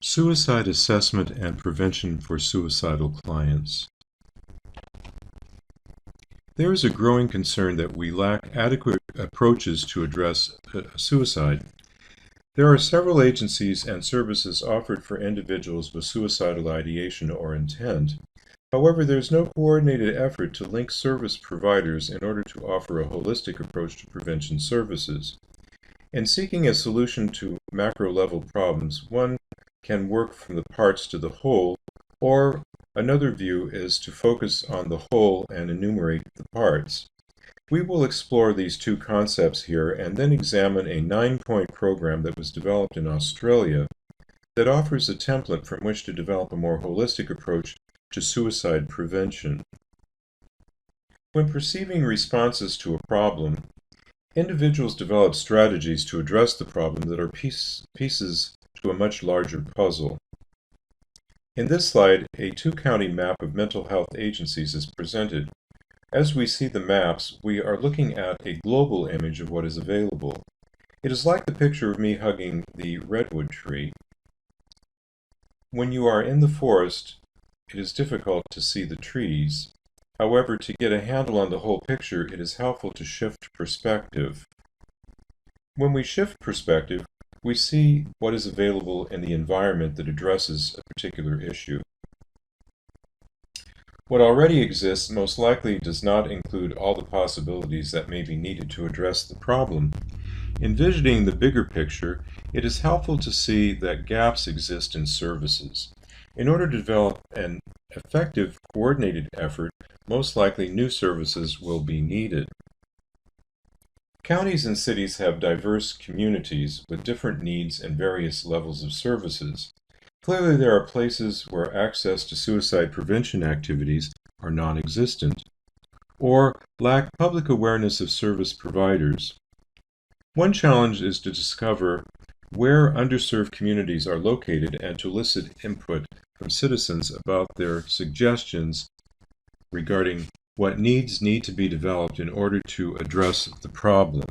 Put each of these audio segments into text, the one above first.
Suicide assessment and prevention for suicidal clients. There is a growing concern that we lack adequate approaches to address suicide. There are several agencies and services offered for individuals with suicidal ideation or intent. However, there is no coordinated effort to link service providers in order to offer a holistic approach to prevention services. In seeking a solution to macro-level problems, one can work from the parts to the whole, or another view is to focus on the whole and enumerate the parts. We will explore these two concepts here and then examine a 9-point program that was developed in Australia that offers a template from which to develop a more holistic approach to suicide prevention. When perceiving responses to a problem, individuals develop strategies to address the problem that are pieces to a much larger puzzle. In this slide, a two-county map of mental health agencies is presented. As we see the maps, we are looking at a global image of what is available. It is like the picture of me hugging the redwood tree. When you are in the forest, it is difficult to see the trees. However, to get a handle on the whole picture, it is helpful to shift perspective. When we shift perspective, we see what is available in the environment that addresses a particular issue. What already exists most likely does not include all the possibilities that may be needed to address the problem. Envisioning the bigger picture, it is helpful to see that gaps exist in services. In order to develop an effective, coordinated effort, most likely new services will be needed. Counties and cities have diverse communities with different needs and various levels of services. Clearly, there are places where access to suicide prevention activities are non-existent, or lack public awareness of service providers. One challenge is to discover where underserved communities are located and to elicit input from citizens about their suggestions regarding what needs need to be developed in order to address the problem.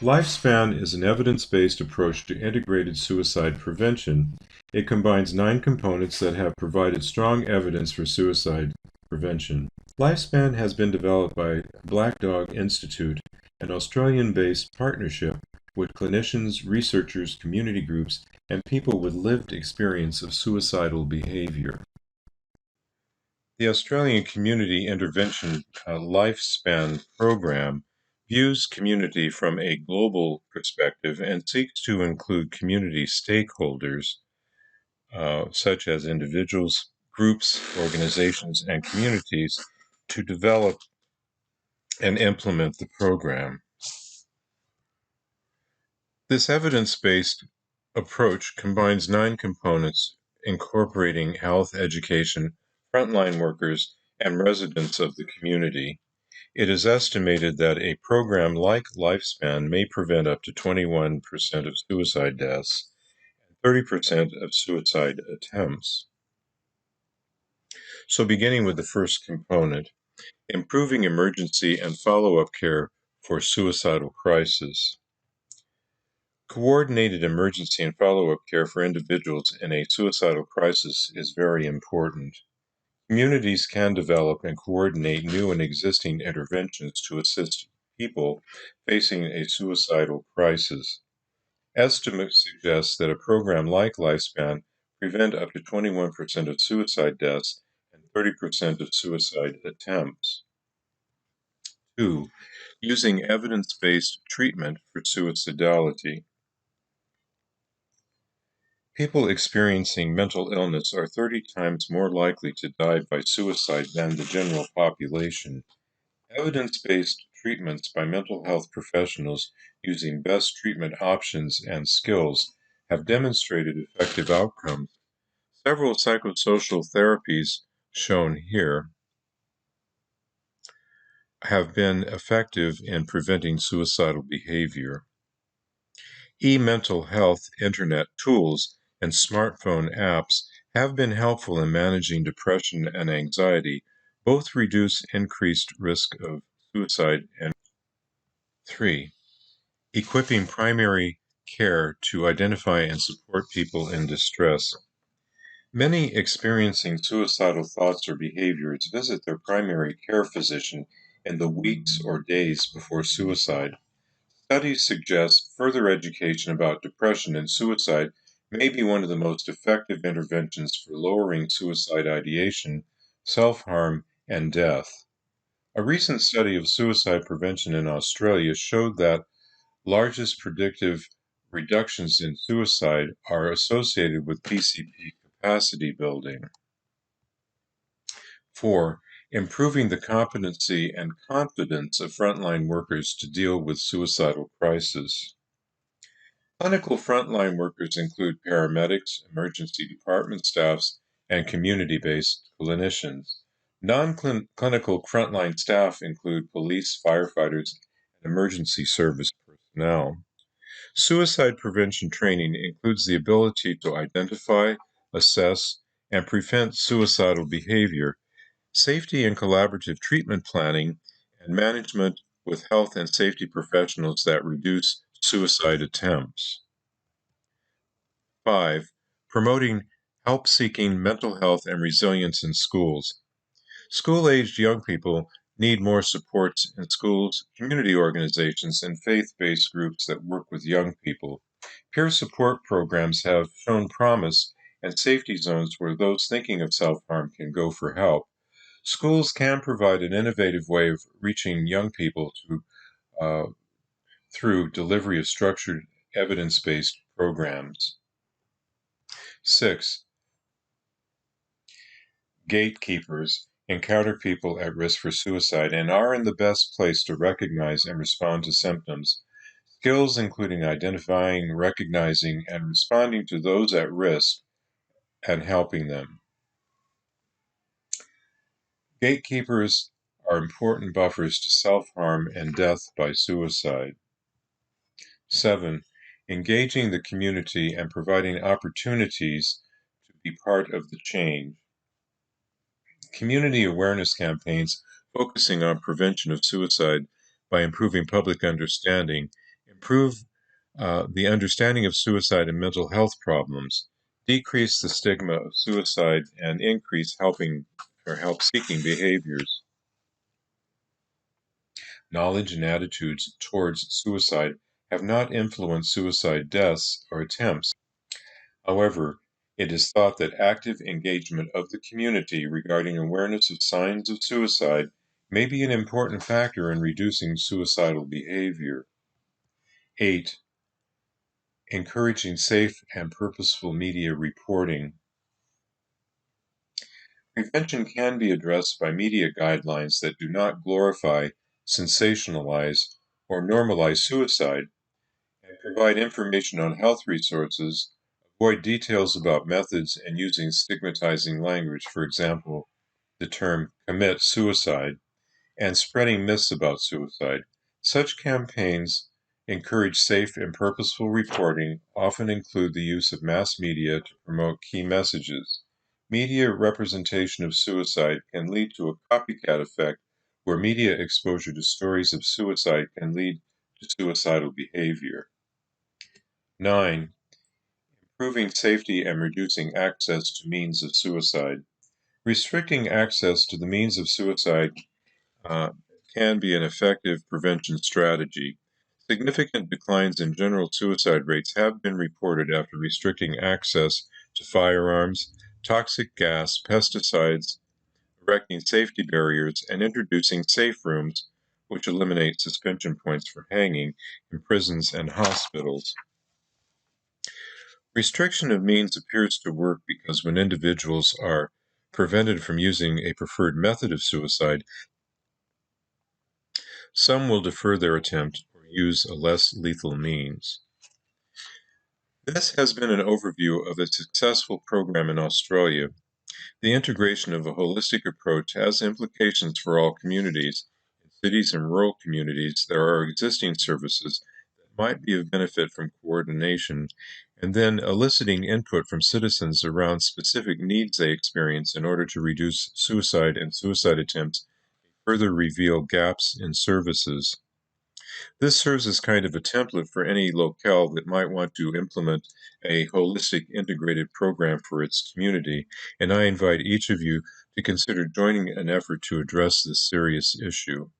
LifeSpan is an evidence-based approach to integrated suicide prevention. It combines 9 components that have provided strong evidence for suicide prevention. LifeSpan has been developed by Black Dog Institute, an Australian-based partnership with clinicians, researchers, community groups, and people with lived experience of suicidal behavior. The Australian Community Intervention LifeSpan program views community from a global perspective and seeks to include community stakeholders, such as individuals, groups, organizations, and communities, to develop and implement the program. This evidence-based approach combines 9 components incorporating health, education, frontline workers, and residents of the community. It is estimated that a program like LifeSpan may prevent up to 21% of suicide deaths and 30% of suicide attempts. So beginning with the first component, improving emergency and follow-up care for suicidal crisis. Coordinated emergency and follow-up care for individuals in a suicidal crisis is very important. Communities can develop and coordinate new and existing interventions to assist people facing a suicidal crisis. Estimates suggest that a program like LifeSpan prevent up to 21% of suicide deaths and 30% of suicide attempts. 2. Using evidence-based treatment for suicidality. People experiencing mental illness are 30 times more likely to die by suicide than the general population. Evidence-based treatments by mental health professionals using best treatment options and skills have demonstrated effective outcomes. Several psychosocial therapies shown here have been effective in preventing suicidal behavior. E-mental health internet tools and smartphone apps have been helpful in managing depression and anxiety. Both reduce increased risk of suicide. And 3. Equipping primary care to identify and support people in distress. Many experiencing suicidal thoughts or behaviors visit their primary care physician in the weeks or days before suicide. Studies suggest further education about depression and suicide may be one of the most effective interventions for lowering suicide ideation, self harm, and death. A recent study of suicide prevention in Australia showed that largest predictive reductions in suicide are associated with PCP capacity building. 4. Improving the competency and confidence of frontline workers to deal with suicidal crisis. Clinical frontline workers include paramedics, emergency department staffs, and community-based clinicians. Non-clinical frontline staff include police, firefighters, and emergency service personnel. Suicide prevention training includes the ability to identify, assess, and prevent suicidal behavior, safety and collaborative treatment planning, and management with health and safety professionals that reduce suicide attempts. 5. Promoting help-seeking mental health and resilience in schools. School-aged young people need more supports in schools, community organizations, and faith-based groups that work with young people. Peer support programs have shown promise and safety zones where those thinking of self-harm can go for help. Schools can provide an innovative way of reaching young people through delivery of structured, evidence-based programs. 6. Gatekeepers encounter people at risk for suicide and are in the best place to recognize and respond to symptoms. Skills including identifying, recognizing, and responding to those at risk and helping them. Gatekeepers are important buffers to self-harm and death by suicide. 7. Engaging the community and providing opportunities to be part of the change. Community awareness campaigns focusing on prevention of suicide by improving public understanding, improve the understanding of suicide and mental health problems, decrease the stigma of suicide, and increase helping or help-seeking behaviors. Knowledge and attitudes towards suicide have not influenced suicide deaths or attempts. However, it is thought that active engagement of the community regarding awareness of signs of suicide may be an important factor in reducing suicidal behavior. 8. Encouraging safe and purposeful media reporting. Prevention can be addressed by media guidelines that do not glorify, sensationalize, or normalize suicide, and provide information on health resources, avoid details about methods and using stigmatizing language, for example, the term commit suicide, and spreading myths about suicide. Such campaigns encourage safe and purposeful reporting, often include the use of mass media to promote key messages. Media representation of suicide can lead to a copycat effect where media exposure to stories of suicide can lead to suicidal behavior. 9. Improving safety and reducing access to means of suicide. Restricting access to the means of suicide can be an effective prevention strategy. Significant declines in general suicide rates have been reported after restricting access to firearms, toxic gas, pesticides, erecting safety barriers, and introducing safe rooms, which eliminate suspension points for hanging in prisons and hospitals. Restriction of means appears to work because when individuals are prevented from using a preferred method of suicide, some will defer their attempt or use a less lethal means. This has been an overview of a successful program in Australia. The integration of a holistic approach has implications for all communities. In cities and rural communities, there are existing services that might be of benefit from coordination, and then eliciting input from citizens around specific needs they experience in order to reduce suicide and suicide attempts further reveal gaps in services. This serves as kind of a template for any locale that might want to implement a holistic integrated program for its community, and I invite each of you to consider joining an effort to address this serious issue.